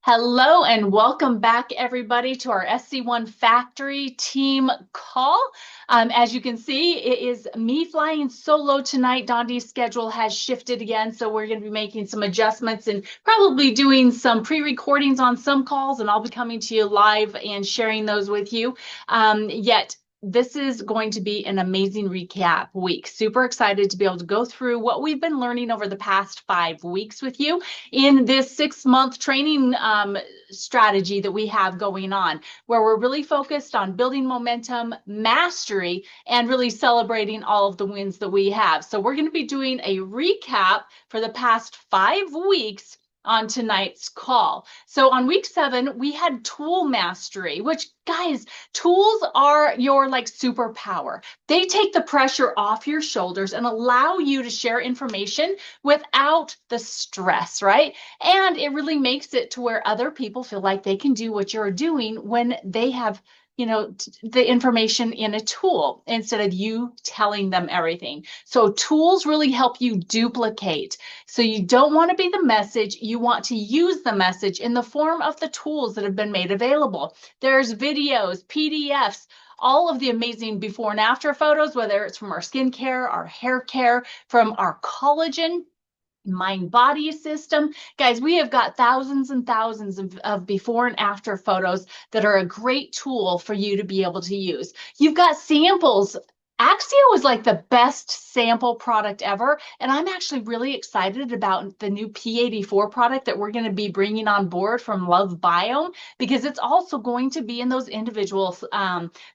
Hello and welcome back, everybody, to our SC1 factory team call. As you can see, it is me flying solo tonight. Dondi's schedule has shifted again, so we're going to be making some adjustments and probably doing some pre-recordings on some calls, and I'll be coming to you live and sharing those with you. Yet this is going to be an amazing recap week. Super excited to be able to go through what we've been learning over the past 5 weeks with you in this 6-month training strategy that we have going on, where we're really focused on building momentum, mastery, and really celebrating all of the wins that we have. So we're going to be doing a recap for the past 5 weeks on tonight's call. So on week 7, we had tool mastery, which, guys, tools are your superpower. They take the pressure off your shoulders and allow you to share information without the stress, right? And it really makes it to where other people feel like they can do what you're doing when they have the information in a tool instead of you telling them everything. So tools really help you duplicate. So you don't want to be the message. You want to use the message in the form of the tools that have been made available. There's videos, PDFs, all of the amazing before and after photos, whether it's from our skincare, our hair care, from our collagen, mind-body system. Guys, we have got thousands and thousands of before and after photos that are a great tool for you to be able to use. You've got samples. Axio is like the best sample product ever, and I'm actually really excited about the new P84 product that we're going to be bringing on board from Love Biome, because it's also going to be in those individual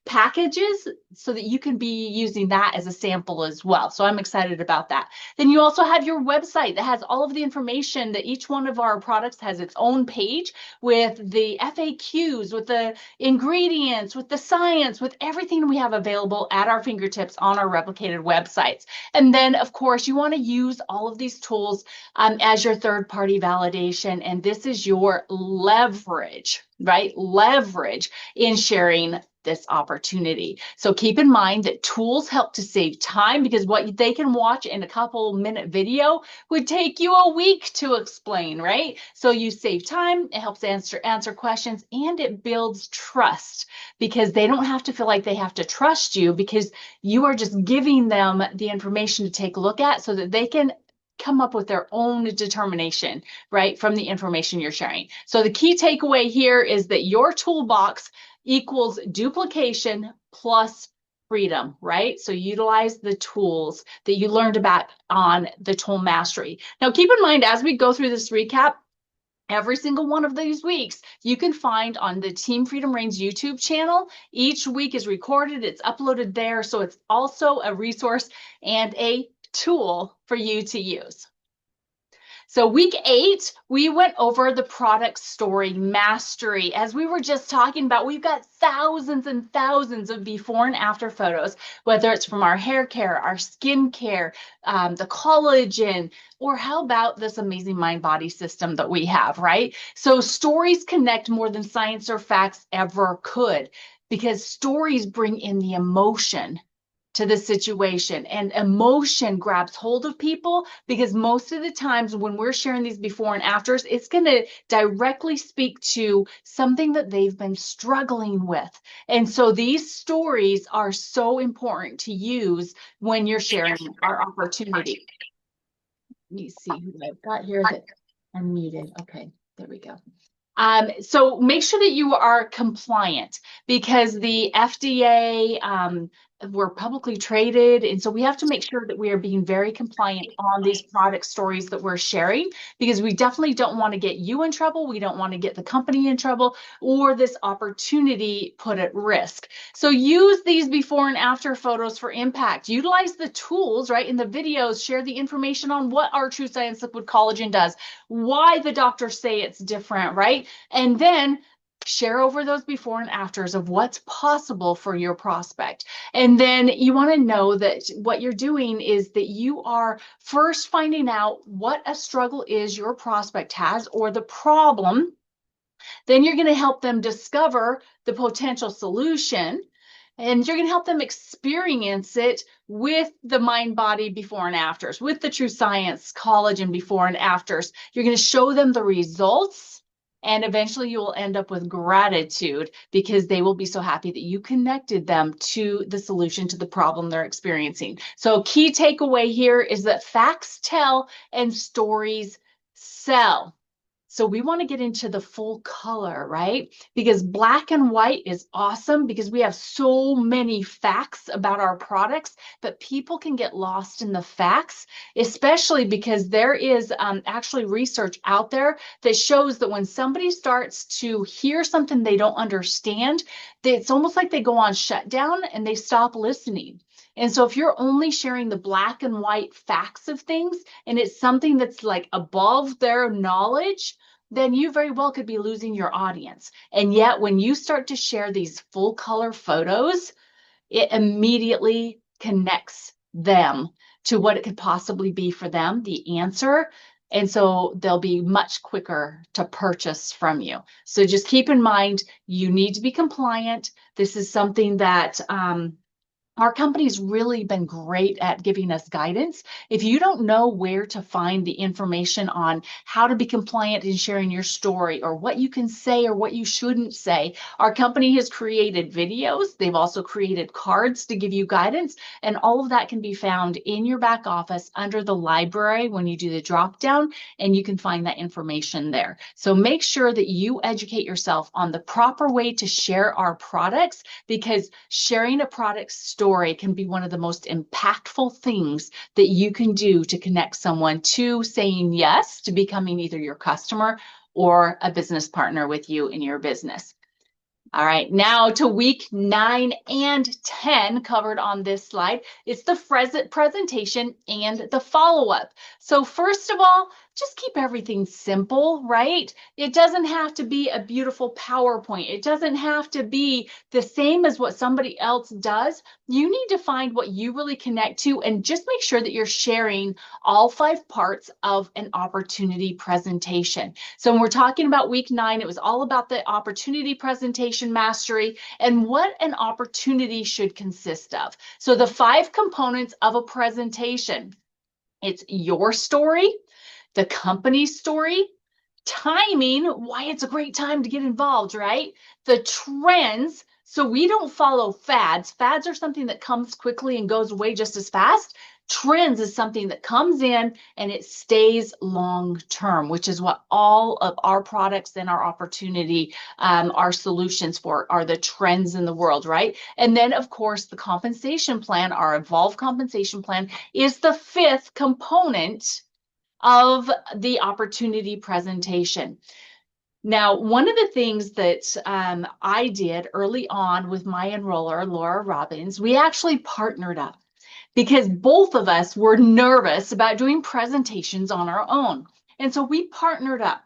packages so that you can be using that as a sample as well. So I'm excited about that. Then you also have your website that has all of the information that each one of our products has its own page with the FAQs, with the ingredients, with the science, with everything we have available at our fingertips on our replicated websites. And then, of course, you want to use all of these tools as your third-party validation. And this is your leverage, right? Leverage in sharing this opportunity. So keep in mind that tools help to save time, because what they can watch in a couple-minute video would take you a week to explain, right? So you save time, it helps answer questions, and it builds trust, because they don't have to feel like they have to trust you, because you are just giving them the information to take a look at so that they can come up with their own determination, right, from the information you're sharing. So the key takeaway here is that your toolbox equals duplication plus freedom, right? So utilize the tools that you learned about on the tool mastery. Now, keep in mind, as we go through this recap, every single one of these weeks, you can find on the Team Freedom Reigns YouTube channel. Each week is recorded, it's uploaded there. So it's also a resource and a tool for you to use. So week 8, we went over the product story mastery. As we were just talking about, we've got thousands and thousands of before and after photos, whether it's from our hair care, our skin care, the collagen, or how about this amazing mind-body system that we have, right? So stories connect more than science or facts ever could, because stories bring in the emotion to the situation, and emotion grabs hold of people, because most of the times when we're sharing these before and afters, it's going to directly speak to something that they've been struggling with. And so these stories are so important to use when you're sharing our opportunity. Let me see who I've got here that I'm muted. Okay, there we go. So make sure that you are compliant, because the FDA, we're publicly traded, and so we have to make sure that we are being very compliant on these product stories that we're sharing, because we definitely don't want to get you in trouble. We don't want to get the company in trouble or this opportunity put at risk. So use these before and after photos for impact. Utilize the tools, right, in the videos. Share the information on what our True Science Liquid Collagen does, why the doctors say it's different, right? And then share over those before and afters of what's possible for your prospect. And then you want to know that what you're doing is that you are first finding out what a struggle is your prospect has, or the problem. Then you're going to help them discover the potential solution, and you're going to help them experience it with the mind body before and afters, with the True Science collagen before and afters. You're going to show them the results, And eventually you will end up with gratitude because they will be so happy that you connected them to the solution to the problem they're experiencing. So key takeaway here is that facts tell and stories sell. So we want to get into the full color, right? Because black and white is awesome because we have so many facts about our products, but people can get lost in the facts, especially because there is actually research out there that shows that when somebody starts to hear something they don't understand, it's almost like they go on shutdown and they stop listening. And so if you're only sharing the black and white facts of things and it's something that's like above their knowledge, then you very well could be losing your audience. And yet when you start to share these full color photos, it immediately connects them to what it could possibly be for them, the answer. And so they'll be much quicker to purchase from you. So just keep in mind, you need to be compliant. This is something that our company's really been great at giving us guidance. If you don't know where to find the information on how to be compliant in sharing your story or what you can say or what you shouldn't say, our company has created videos. They've also created cards to give you guidance, and all of that can be found in your back office under the library when you do the drop down, and you can find that information there. So make sure that you educate yourself on the proper way to share our products, because sharing a product story can be one of the most impactful things that you can do to connect someone to saying yes to becoming either your customer or a business partner with you in your business. All right, now to week 9 and 10 covered on this slide. It's the presentation and the follow-up. So first of all, just keep everything simple, right? It doesn't have to be a beautiful PowerPoint. It doesn't have to be the same as what somebody else does. You need to find what you really connect to and just make sure that you're sharing all 5 parts of an opportunity presentation. So when we're talking about week 9, it was all about the opportunity presentation mastery and what an opportunity should consist of. So the 5 components of a presentation: it's your story, the company's story, timing, why it's a great time to get involved, right? The trends, so we don't follow fads. Fads are something that comes quickly and goes away just as fast. Trends is something that comes in and it stays long term, which is what all of our products and our opportunity, our solutions for, are the trends in the world, right? And then, of course, the compensation plan, our Evolve compensation plan, is the 5th component of the opportunity presentation. Now, one of the things that I did early on with my enroller, Laura Robbins, we actually partnered up because both of us were nervous about doing presentations on our own. And so we partnered up.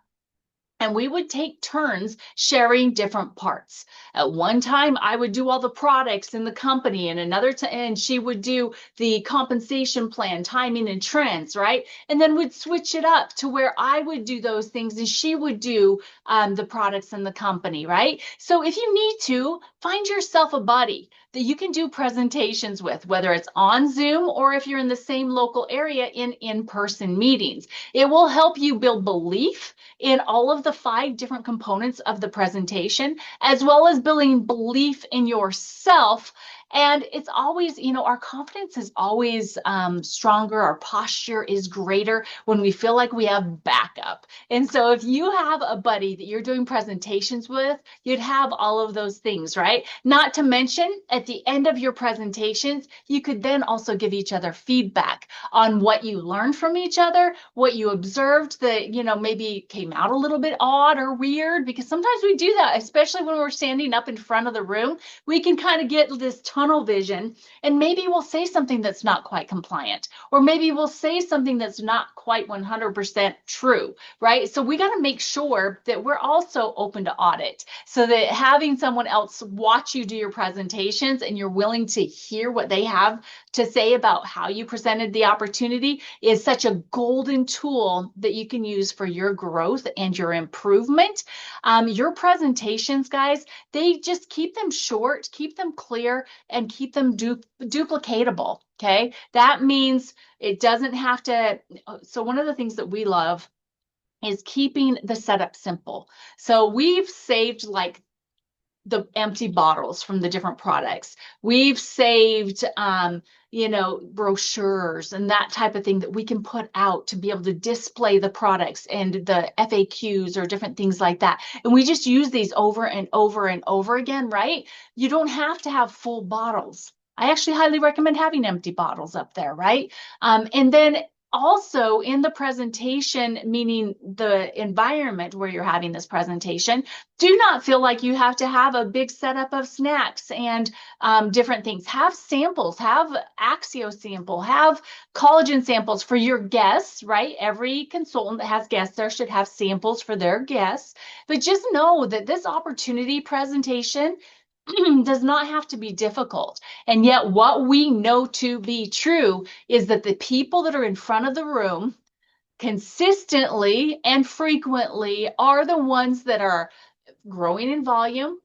And we would take turns sharing different parts. At one time, I would do all the products in the company, and another time, and she would do the compensation plan, timing, and trends, right? And then we'd switch it up to where I would do those things and she would do the products in the company, right? So if you need to, find yourself a buddy that you can do presentations with, whether it's on Zoom or if you're in the same local area in in-person meetings. It will help you build belief in all of the 5 different components of the presentation, as well as building belief in yourself. And it's always, you know, our confidence is always stronger. Our posture is greater when we feel like we have backup. And so if you have a buddy that you're doing presentations with, you'd have all of those things, right? Not to mention, at the end of your presentations, you could then also give each other feedback on what you learned from each other, what you observed that, you know, maybe came out a little bit odd or weird, because sometimes we do that, especially when we're standing up in front of the room. We can kind of get this tunnel vision, and maybe we'll say something that's not quite compliant, or maybe we'll say something that's not quite 100% true, right? So we got to make sure that we're also open to audit, so that having someone else watch you do your presentations and you're willing to hear what they have to say about how you presented the opportunity is such a golden tool that you can use for your growth and your improvement. Your presentations, guys, they just keep them short, keep them clear, and keep them duplicatable. Okay, that means it doesn't have to. So one of the things that we love is keeping the setup simple. So we've saved like the empty bottles from the different products. We've saved, brochures and that type of thing that we can put out to be able to display the products and the FAQs or different things like that. And we just use these over and over and over again, right? You don't have to have full bottles. I actually highly recommend having empty bottles up there, right? And then also in the presentation, meaning the environment where you're having this presentation, do not feel like you have to have a big setup of snacks and different things. Have samples, have Axio sample, have collagen samples for your guests, right? Every consultant that has guests there should have samples for their guests. But just know that this opportunity presentation does not have to be difficult. And yet what we know to be true is that the people that are in front of the room consistently and frequently are the ones that are growing in volume,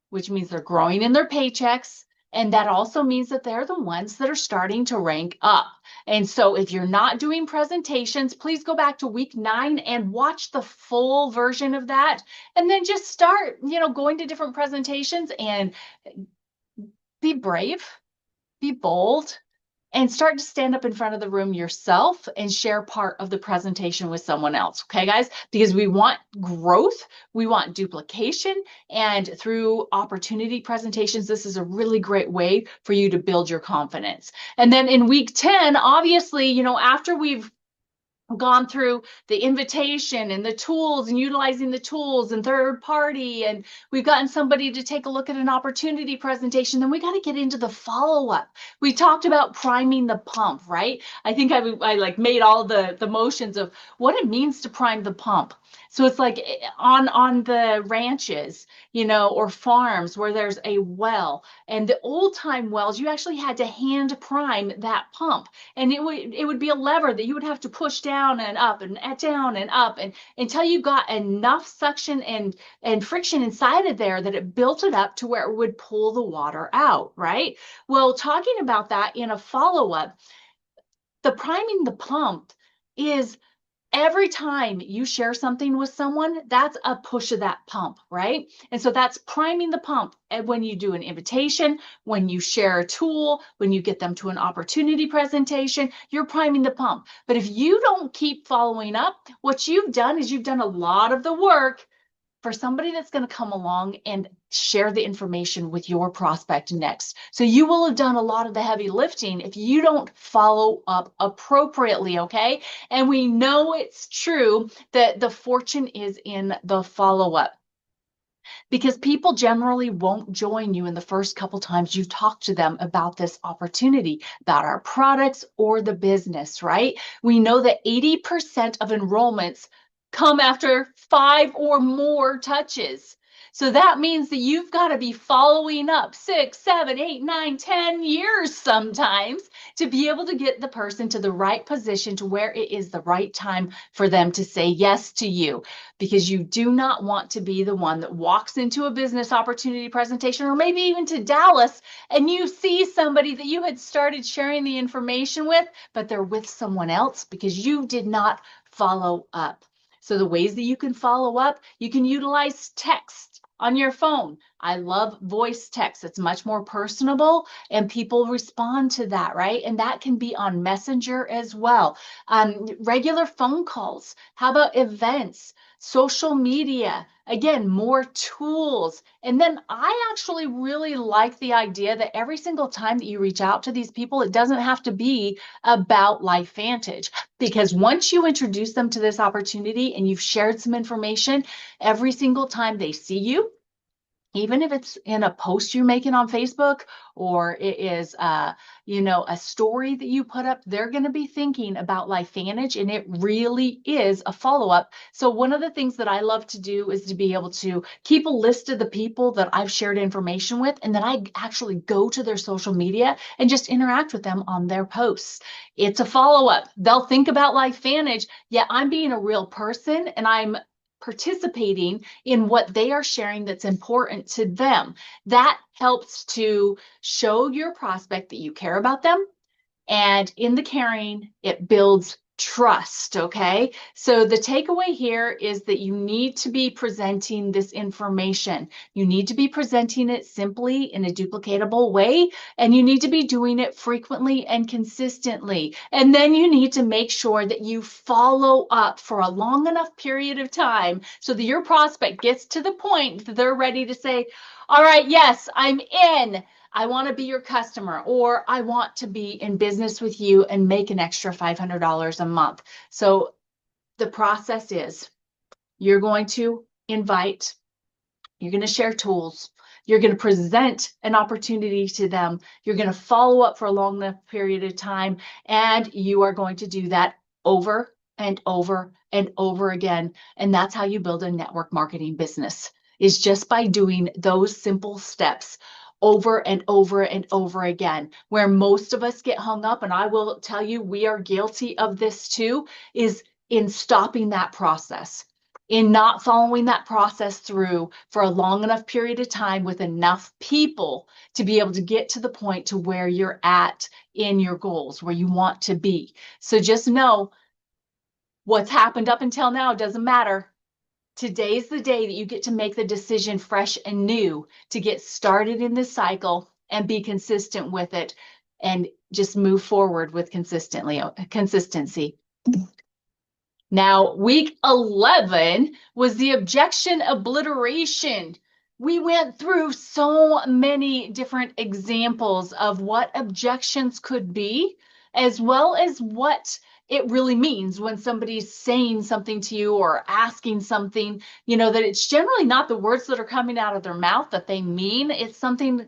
which means they're growing in their paychecks. And that also means that they're the ones that are starting to rank up. And so if you're not doing presentations, please go back to week 9 and watch the full version of that. And then just start, going to different presentations and be brave, be bold, and start to stand up in front of the room yourself and share part of the presentation with someone else. Okay, guys? Because we want growth, we want duplication, and through opportunity presentations, this is a really great way for you to build your confidence. And then in week 10, obviously, after we've gone through the invitation and the tools and utilizing the tools and third party, and we've gotten somebody to take a look at an opportunity presentation, then we got to get into the follow-up. We talked about priming the pump, right? I think I like made all the motions of what it means to prime the pump. So it's like on the ranches, or farms where there's a well, and the old time wells, you actually had to hand prime that pump, and it would be a lever that you would have to push down and up and down and up, and until you got enough suction and friction inside of there that it built it up to where it would pull the water out, right? Well, talking about that in a follow-up, the priming the pump is every time you share something with someone, that's a push of that pump, right? And so that's priming the pump. And when you do an invitation, when you share a tool, when you get them to an opportunity presentation, you're priming the pump. But if you don't keep following up, what you've done is you've done a lot of the work for somebody that's going to come along and share the information with your prospect next. So you will have done a lot of the heavy lifting if you don't follow up appropriately, okay? And we know it's true that the fortune is in the follow-up, because people generally won't join you in the first couple times you talk to them about this opportunity, about our products or the business, right? We know that 80% of enrollments come after 5 or more touches. So that means that you've got to be following up 6, 7, 8, 9, 10 years sometimes to be able to get the person to the right position to where it is the right time for them to say yes to you. Because you do not want to be the one that walks into a business opportunity presentation, or maybe even to Dallas, and you see somebody that you had started sharing the information with, but they're with someone else because you did not follow up. So the ways that you can follow up, you can utilize text on your phone. I love voice text. It's much more personable and people respond to that, right? And that can be on Messenger as well. Regular phone calls. How about events? Social media, again, more tools. And then I actually really like the idea that every single time that you reach out to these people, it doesn't have to be about LifeVantage, because once you introduce them to this opportunity and you've shared some information, every single time they see you, even if it's in a post you're making on Facebook, or it is, a story that you put up, they're going to be thinking about LifeVantage, and it really is a follow-up. So one of the things that I love to do is to be able to keep a list of the people that I've shared information with, and then I actually go to their social media and just interact with them on their posts. It's a follow-up. They'll think about LifeVantage, yet I'm being a real person, and I'm participating in what they are sharing that's important to them. That helps to show your prospect that you care about them. And in the caring, it builds trust, okay? So the takeaway here is that you need to be presenting this information. You need to be presenting it simply in a duplicatable way, and you need to be doing it frequently and consistently. And then you need to make sure that you follow up for a long enough period of time so that your prospect gets to the point that they're ready to say, all right, yes, I'm in. I want to be your customer, or I want to be in business with you and make an extra $500 a month. So the process is you're going to invite, you're going to share tools, you're going to present an opportunity to them, you're going to follow up for a long enough period of time, and you are going to do that over and over and over again. And that's how you build a network marketing business, is just by doing those simple steps over and over and over again. Where most of us get hung up, and I will tell you, we are guilty of this too, is in stopping that process, in not following that process through for a long enough period of time with enough people to be able to get to the point to where you're at in your goals, where you want to be. So just know what's happened up until now doesn't matter. Today's the day that you get to make the decision fresh and new to get started in this cycle and be consistent with it and just move forward with consistency. Now, week 11 was the objection obliteration. We went through so many different examples of what objections could be, as well as what it really means when somebody's saying something to you or asking something, that it's generally not the words that are coming out of their mouth that they mean. It's something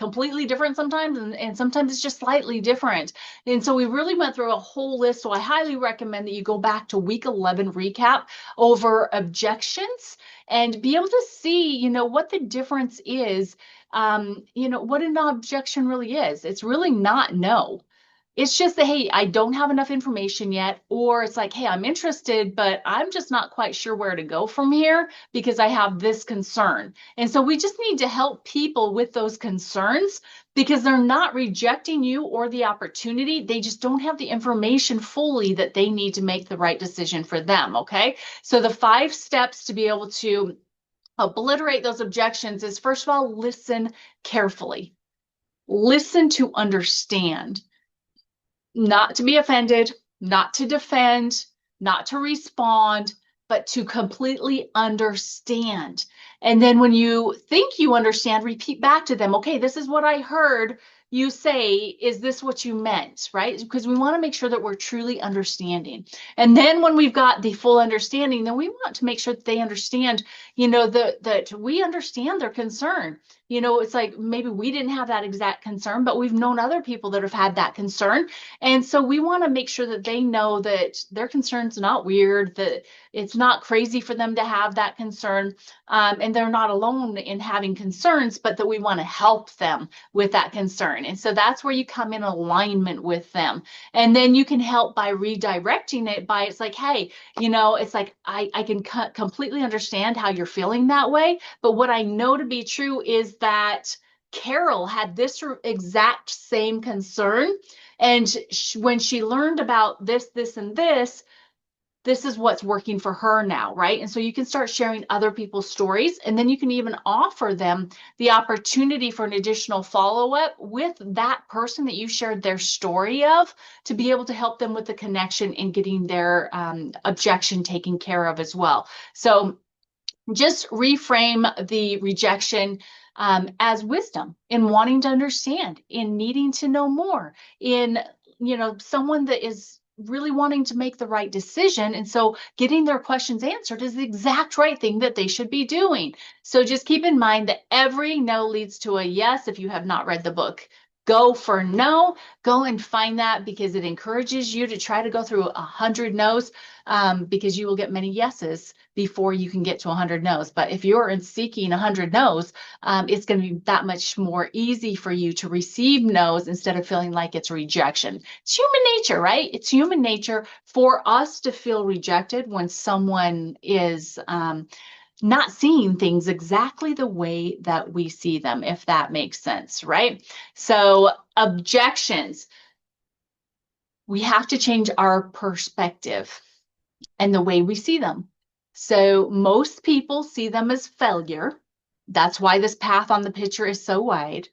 completely different sometimes, and sometimes it's just slightly different. And so we really went through a whole list. So I highly recommend that you go back to week 11 recap over objections and be able to see, what the difference is, what an objection really is. It's really not no. It's just that, hey, I don't have enough information yet, or it's like, hey, I'm interested, but I'm just not quite sure where to go from here because I have this concern. And so we just need to help people with those concerns because they're not rejecting you or the opportunity. They just don't have the information fully that they need to make the right decision for them, okay? So the 5 steps to be able to obliterate those objections is, first of all, listen carefully. Listen to understand. Not to be offended, not to defend, not to respond, but to completely understand. And then when you think you understand, repeat back to them, okay, this is what I heard you say. Is this what you meant, right? Because we want to make sure that we're truly understanding. And then when we've got the full understanding, then we want to make sure that they understand, that we understand their concern. It's like maybe we didn't have that exact concern, but we've known other people that have had that concern. And so we want to make sure that they know that their concern's not weird, that it's not crazy for them to have that concern, and they're not alone in having concerns, but that we want to help them with that concern. And so that's where you come in alignment with them. And then you can help by redirecting it by, it's like, hey, it's like, I can completely understand how you're feeling that way. But what I know to be true is that Carol had this exact same concern. And when she learned about this, and this is what's working for her now, right? And so you can start sharing other people's stories, and then you can even offer them the opportunity for an additional follow-up with that person that you shared their story of, to be able to help them with the connection and getting their objection taken care of as well. So just reframe the rejection as wisdom, in wanting to understand, in needing to know more, in someone that is really wanting to make the right decision. And so getting their questions answered is the exact right thing that they should be doing. So just keep in mind that every no leads to a yes. If you have not read the book, Go for No, go and find that, because it encourages you to try to go through 100 no's, because you will get many yeses before you can get to 100 no's. But if you're seeking 100 no's, it's going to be that much more easy for you to receive no's instead of feeling like it's rejection. It's human nature, right? It's human nature for us to feel rejected when someone is not seeing things exactly the way that we see them, if that makes sense, right? So objections. we have to change our perspective and the way we see them. So most people see them as failure. That's why this path on the picture is so wide.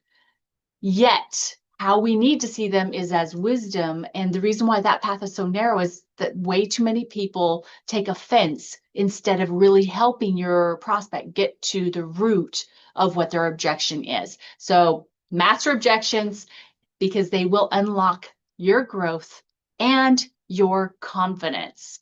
Yet, how we need to see them is as wisdom. And the reason why that path is so narrow is that way too many people take offense instead of really helping your prospect get to the root of what their objection is. So master objections, because they will unlock your growth and your confidence.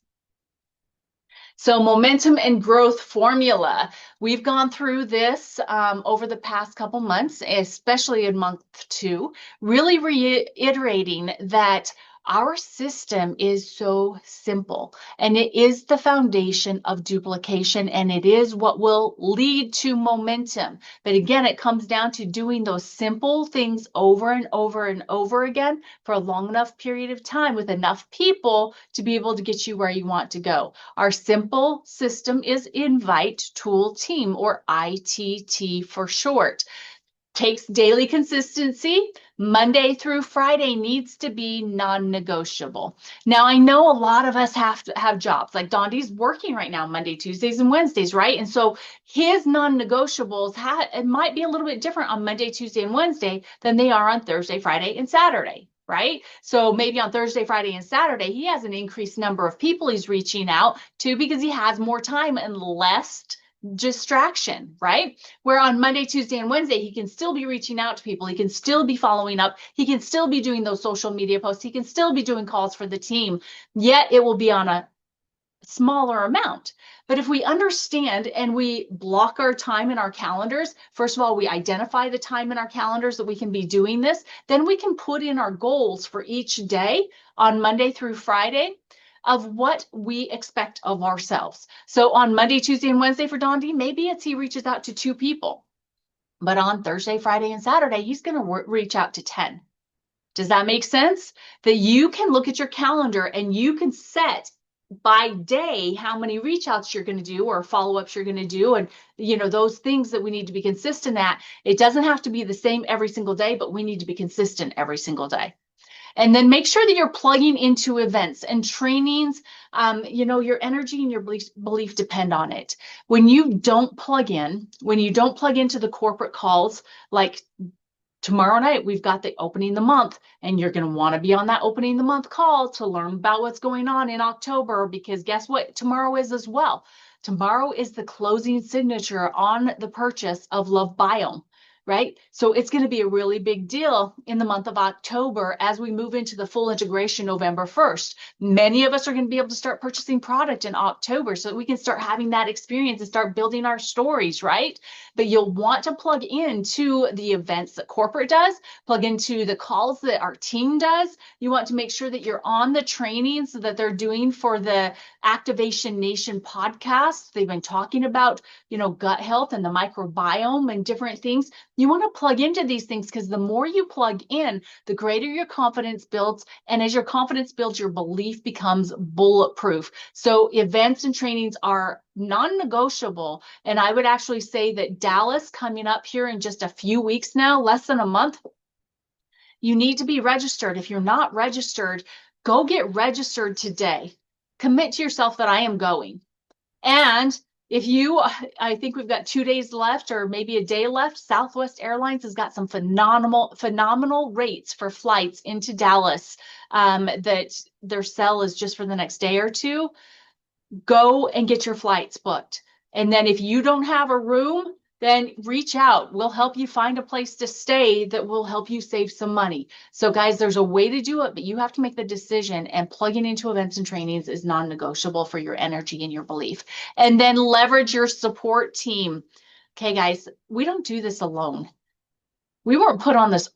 So momentum and growth formula. We've gone through this over the past couple months, especially in month 2, really reiterating that our system is so simple, and it is the foundation of duplication, and it is what will lead to momentum. But again, it comes down to doing those simple things over and over and over again for a long enough period of time with enough people to be able to get you where you want to go. Our simple system is Invite Tool Team, or ITT for short. Takes daily consistency. Monday through Friday needs to be non-negotiable. Now, I know a lot of us have to have jobs. Like Dondi's working right now, Monday, Tuesdays, and Wednesdays, right? And so his non-negotiables, it might be a little bit different on Monday, Tuesday, and Wednesday than they are on Thursday, Friday, and Saturday, right? So maybe on Thursday, Friday, and Saturday, he has an increased number of people he's reaching out to because he has more time and less distraction, right? Where on Monday, Tuesday, and Wednesday, he can still be reaching out to people. He can still be following up. He can still be doing those social media posts. He can still be doing calls for the team, yet it will be on a smaller amount. But if we understand and we block our time in our calendars, first of all, we identify the time in our calendars that we can be doing this, then we can put in our goals for each day on Monday through Friday of what we expect of ourselves. So on Monday, Tuesday, and Wednesday for Dondi, maybe it's he reaches out to 2 people. But on Thursday, Friday, and Saturday, he's going to reach out to 10. Does that make sense? That you can look at your calendar and you can set by day how many reach outs you're going to do or follow-ups you're going to do, and those things that we need to be consistent at. It doesn't have to be the same every single day, but we need to be consistent every single day. And then make sure that you're plugging into events and trainings. Your energy and your belief depend on it. When you don't plug into the corporate calls, like tomorrow night, we've got the opening the month, and you're going to want to be on that opening the month call to learn about what's going on in October, because guess what tomorrow is as well? Tomorrow is the closing signature on the purchase of Love Biome. Right? So it's going to be a really big deal in the month of October as we move into the full integration November 1st. Many of us are going to be able to start purchasing product in October so that we can start having that experience and start building our stories, right? But you'll want to plug into the events that corporate does, plug into the calls that our team does. You want to make sure that you're on the trainings that they're doing for the Activation Nation podcast. They've been talking about, gut health and the microbiome and different things. You want to plug into these things because the more you plug in, the greater your confidence builds. And as your confidence builds, your belief becomes bulletproof. So events and trainings are non-negotiable. And I would actually say that Dallas coming up here in just a few weeks now, less than a month, you need to be registered. If you're not registered, go get registered today. Commit to yourself that I am going. And I think we've got 2 days left or maybe a day left. Southwest Airlines has got some phenomenal rates for flights into Dallas that their sell is just for the next day or two. Go and get your flights booked. And then if you don't have a room, then reach out. We'll help you find a place to stay that will help you save some money. So guys, there's a way to do it, but you have to make the decision, and plugging into events and trainings is non-negotiable for your energy and your belief. And then leverage your support team. Okay, guys, we don't do this alone. We weren't put on this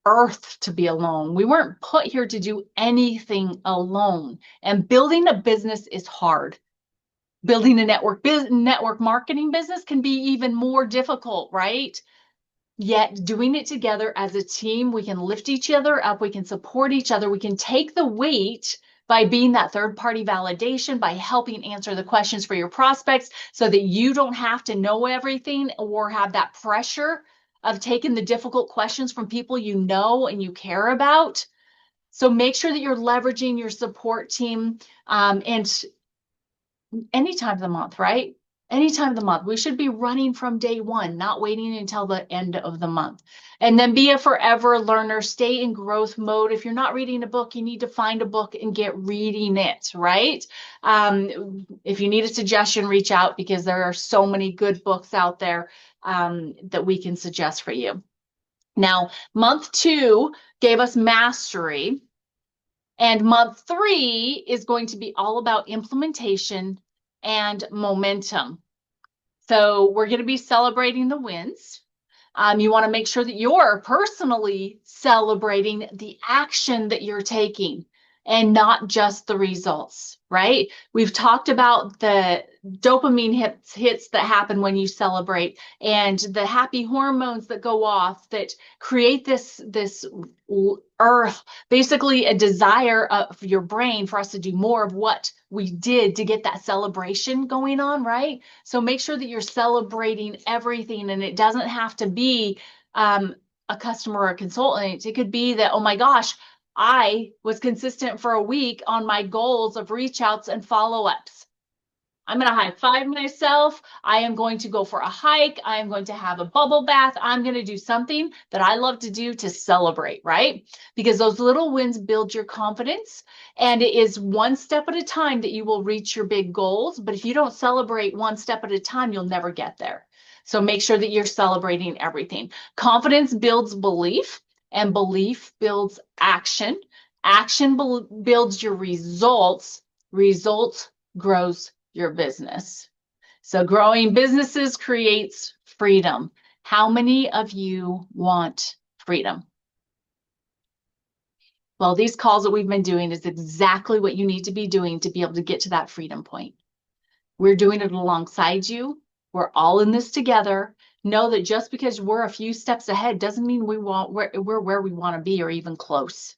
earth to be alone. We weren't put here to do anything alone. And building a business is hard. Building a network marketing business can be even more difficult, right? Yet doing it together as a team, we can lift each other up, we can support each other, we can take the weight by being that third-party validation, by helping answer the questions for your prospects so that you don't have to know everything or have that pressure of taking the difficult questions from people you know and you care about. So make sure that you're leveraging your support team and any time of the month, right? Any time of the month. We should be running from day one, not waiting until the end of the month. And then be a forever learner. Stay in growth mode. If you're not reading a book, you need to find a book and get reading it, right? If you need a suggestion, reach out, because there are so many good books out there that we can suggest for you. Now, month 2 gave us mastery. And month 3 is going to be all about implementation and momentum. So we're going to be celebrating the wins. You want to make sure that you're personally celebrating the action that you're taking and not just the results, right? We've talked about the dopamine hits that happen when you celebrate, and the happy hormones that go off that create this basically a desire of your brain for us to do more of what we did to get that celebration going on, right? So make sure that you're celebrating everything, and it doesn't have to be a customer or a consultant. It could be that, oh my gosh, I was consistent for a week on my goals of reach outs and follow-ups. I'm going to high five myself. I am going to go for a hike. I am going to have a bubble bath. I'm going to do something that I love to do to celebrate, right? Because those little wins build your confidence, and it is one step at a time that you will reach your big goals. But if you don't celebrate one step at a time, you'll never get there. So make sure that you're celebrating everything. Confidence builds belief, and belief builds action. Action builds your results. Results grows your business. So growing businesses creates freedom. How many of you want freedom? Well, these calls that we've been doing is exactly what you need to be doing to be able to get to that freedom point. We're doing it alongside you. We're all in this together. Know that just because we're a few steps ahead doesn't mean we're where we want to be or even close.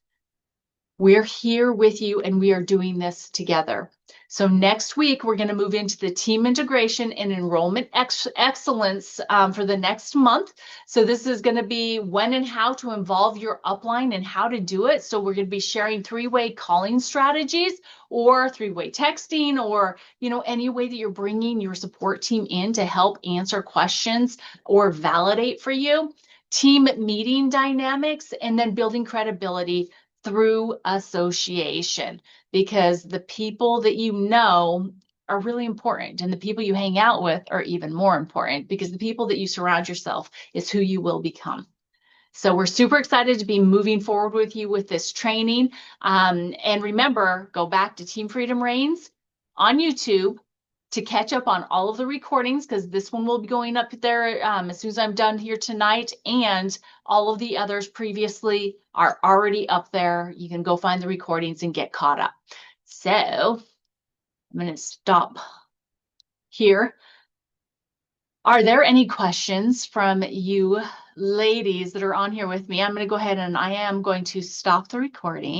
We're here with you, and we are doing this together. So next week, we're going to move into the team integration and enrollment excellence for the next month. So this is going to be when and how to involve your upline and how to do it. So we're going to be sharing 3-way calling strategies or 3-way texting, or, you know, any way that you're bringing your support team in to help answer questions or validate for you. Team meeting dynamics, and then building credibility through association, because the people that you know are really important, and the people you hang out with are even more important, because the people that you surround yourself is who you will become. So we're super excited to be moving forward with you with this training. And remember, go back to Team Freedom Reigns on YouTube to catch up on all of the recordings, because this one will be going up there as soon as I'm done here tonight, and all of the others previously are already up there. You can go find the recordings and get caught up. So I'm going to stop here. Are there any questions from you ladies that are on here with me? I'm going to go ahead and I am going to stop the recording.